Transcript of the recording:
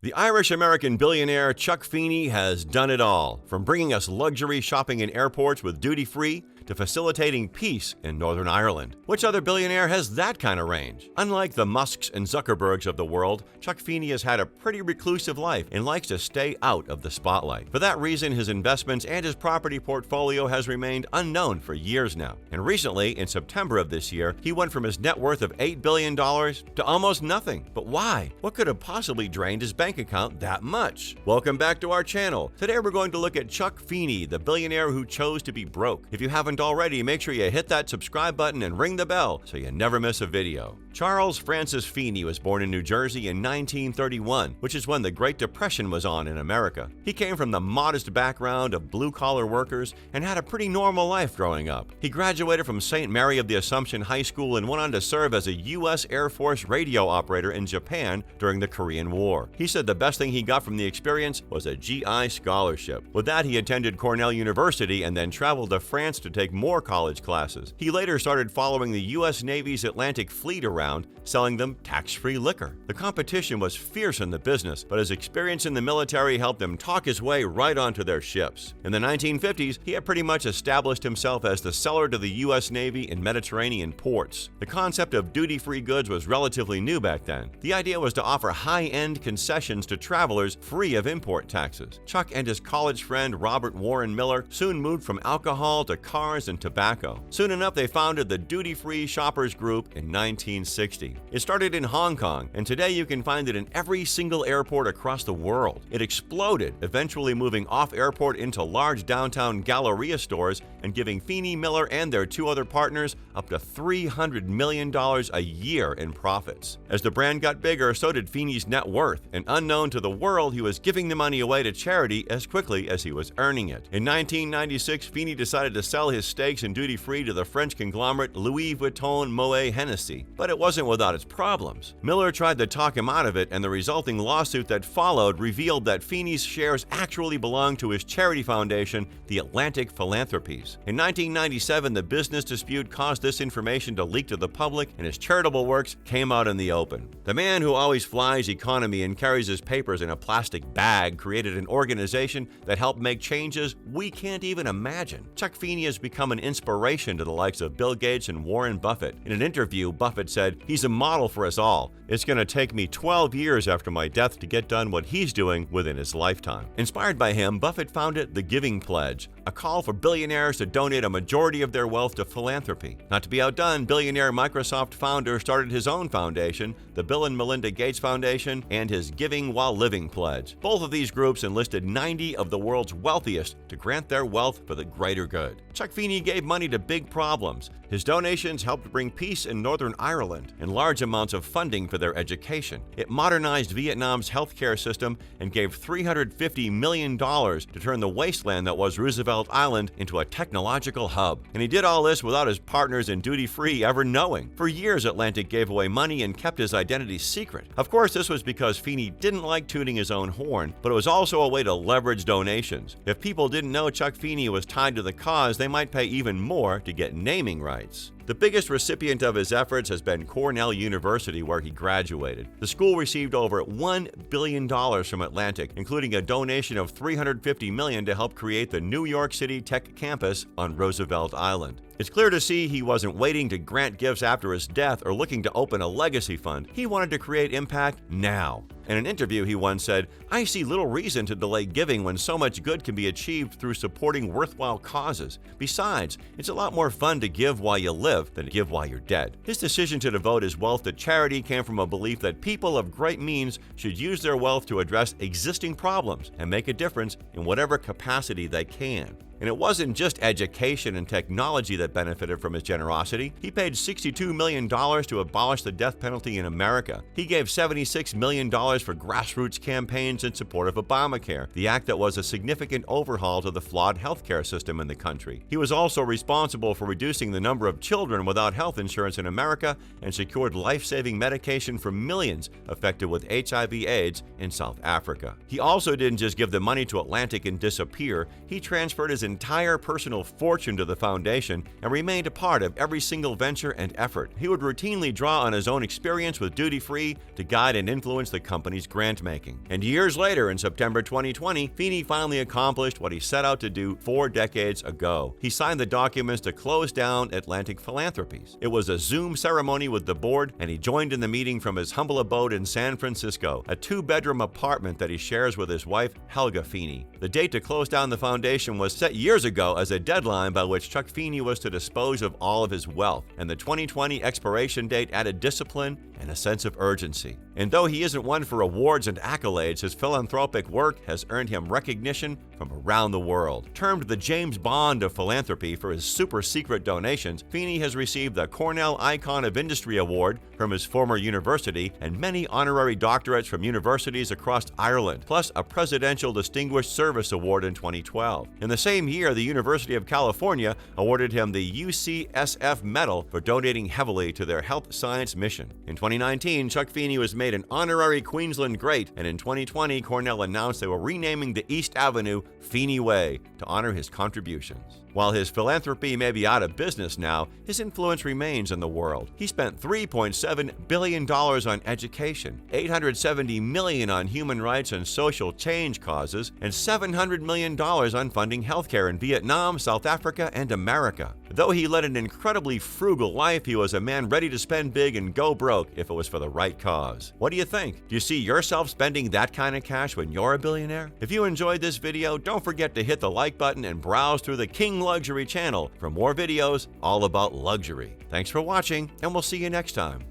The Irish-American billionaire Chuck Feeney has done it all, from bringing us luxury shopping in airports with duty-free to facilitating peace in Northern Ireland. Which other billionaire has that kind of range? Unlike the Musks and Zuckerbergs of the world, Chuck Feeney has had a pretty reclusive life and likes to stay out of the spotlight. For that reason, his investments and his property portfolio has remained unknown for years now. And recently, in September of this year, he went from his net worth of $8 billion to almost nothing. But why? What could have possibly drained his bank account that much? Welcome back to our channel. Today we're going to look at Chuck Feeney, the billionaire who chose to be broke. If you haven't already, make sure you hit that subscribe button and ring the bell so you never miss a video. Charles Francis Feeney was born in New Jersey in 1931, which is when the Great Depression was on in America. He came from the modest background of blue-collar workers and had a pretty normal life growing up. He graduated from St. Mary of the Assumption High School and went on to serve as a U.S. Air Force radio operator in Japan during the Korean War. He said the best thing he got from the experience was a GI scholarship. With that, he attended Cornell University and then traveled to France to take more college classes. He later started following the U.S. Navy's Atlantic Fleet around, selling them tax-free liquor. The competition was fierce in the business, but his experience in the military helped him talk his way right onto their ships. In the 1950s, he had pretty much established himself as the seller to the U.S. Navy in Mediterranean ports. The concept of duty-free goods was relatively new back then. The idea was to offer high-end concessions to travelers free of import taxes. Chuck and his college friend Robert Warren Miller soon moved from alcohol to cars and tobacco. Soon enough, they founded the Duty-Free Shoppers Group in 1960. It started in Hong Kong, and today you can find it in every single airport across the world. It exploded, eventually moving off-airport into large downtown Galleria stores and giving Feeney, Miller, and their two other partners up to $300 million a year in profits. As the brand got bigger, so did Feeney's net worth, and unknown to the world, he was giving the money away to charity as quickly as he was earning it. In 1996, Feeney decided to sell his stakes in duty-free to the French conglomerate Louis Vuitton Moet Hennessy, but it wasn't without its problems. Miller tried to talk him out of it, and the resulting lawsuit that followed revealed that Feeney's shares actually belonged to his charity foundation, the Atlantic Philanthropies. In 1997, the business dispute caused this information to leak to the public, and his charitable works came out in the open. The man who always flies economy and carries his papers in a plastic bag created an organization that helped make changes we can't even imagine. Chuck Feeney has become an inspiration to the likes of Bill Gates and Warren Buffett. In an interview, Buffett said, "He's a model for us all. It's going to take me 12 years after my death to get done what he's doing within his lifetime." Inspired by him, Buffett founded the Giving Pledge, a call for billionaires to donate a majority of their wealth to philanthropy. Not to be outdone, billionaire Microsoft founder started his own foundation, the Bill and Melinda Gates Foundation, and his Giving While Living Pledge. Both of these groups enlisted 90 of the world's wealthiest to grant their wealth for the greater good. Chuck Feeney gave money to big problems. His donations helped bring peace in Northern Ireland and large amounts of funding for their education. It modernized Vietnam's healthcare system and gave $350 million to turn the wasteland that was Roosevelt Island into a technological hub. And he did all this without his partners in duty-free ever knowing. For years, Atlantic gave away money and kept his identity secret. Of course, this was because Feeney didn't like tooting his own horn, but it was also a way to leverage donations. If people didn't know Chuck Feeney was tied to the cause, they might pay even more to get naming rights. The biggest recipient of his efforts has been Cornell University, where he graduated. The school received over $1 billion from Atlantic, including a donation of $350 million to help create the New York City Tech Campus on Roosevelt Island. It's clear to see he wasn't waiting to grant gifts after his death or looking to open a legacy fund. He wanted to create impact now. In an interview, he once said, "I see little reason to delay giving when so much good can be achieved through supporting worthwhile causes. Besides, it's a lot more fun to give while you live than to give while you're dead." His decision to devote his wealth to charity came from a belief that people of great means should use their wealth to address existing problems and make a difference in whatever capacity they can. And it wasn't just education and technology that benefited from his generosity. He paid $62 million to abolish the death penalty in America. He gave $76 million for grassroots campaigns in support of Obamacare, the act that was a significant overhaul to the flawed healthcare system in the country. He was also responsible for reducing the number of children without health insurance in America and secured life-saving medication for millions affected with HIV/AIDS in South Africa. He also didn't just give the money to Atlantic and disappear. He transferred his entire personal fortune to the foundation and remained a part of every single venture and effort. He would routinely draw on his own experience with duty-free to guide and influence the company's grant-making. And years later, in September 2020, Feeney finally accomplished what he set out to do 4 decades ago. He signed the documents to close down Atlantic Philanthropies. It was a Zoom ceremony with the board, and he joined in the meeting from his humble abode in San Francisco, a 2-bedroom apartment that he shares with his wife, Helga Feeney. The date to close down the foundation was set years ago as a deadline by which Chuck Feeney was to dispose of all of his wealth, and the 2020 expiration date added discipline and a sense of urgency. And though he isn't one for awards and accolades, his philanthropic work has earned him recognition from around the world. Termed the James Bond of philanthropy for his super-secret donations, Feeney has received the Cornell Icon of Industry Award from his former university and many honorary doctorates from universities across Ireland, plus a Presidential Distinguished Service Award in 2012. In the same year, the University of California awarded him the UCSF Medal for donating heavily to their health science mission. In 2019, Chuck Feeney was made an honorary Queensland great, and in 2020, Cornell announced they were renaming the East Avenue Feeney Way to honor his contributions. While his philanthropy may be out of business now, his influence remains in the world. He spent $3.7 billion on education, $870 million on human rights and social change causes, and $700 million on funding healthcare in Vietnam, South Africa, and America. Though he led an incredibly frugal life, he was a man ready to spend big and go broke if it was for the right cause. What do you think? Do you see yourself spending that kind of cash when you're a billionaire? If you enjoyed this video, don't forget to hit the like button and browse through the King Luxury channel for more videos all about luxury. Thanks for watching, and we'll see you next time.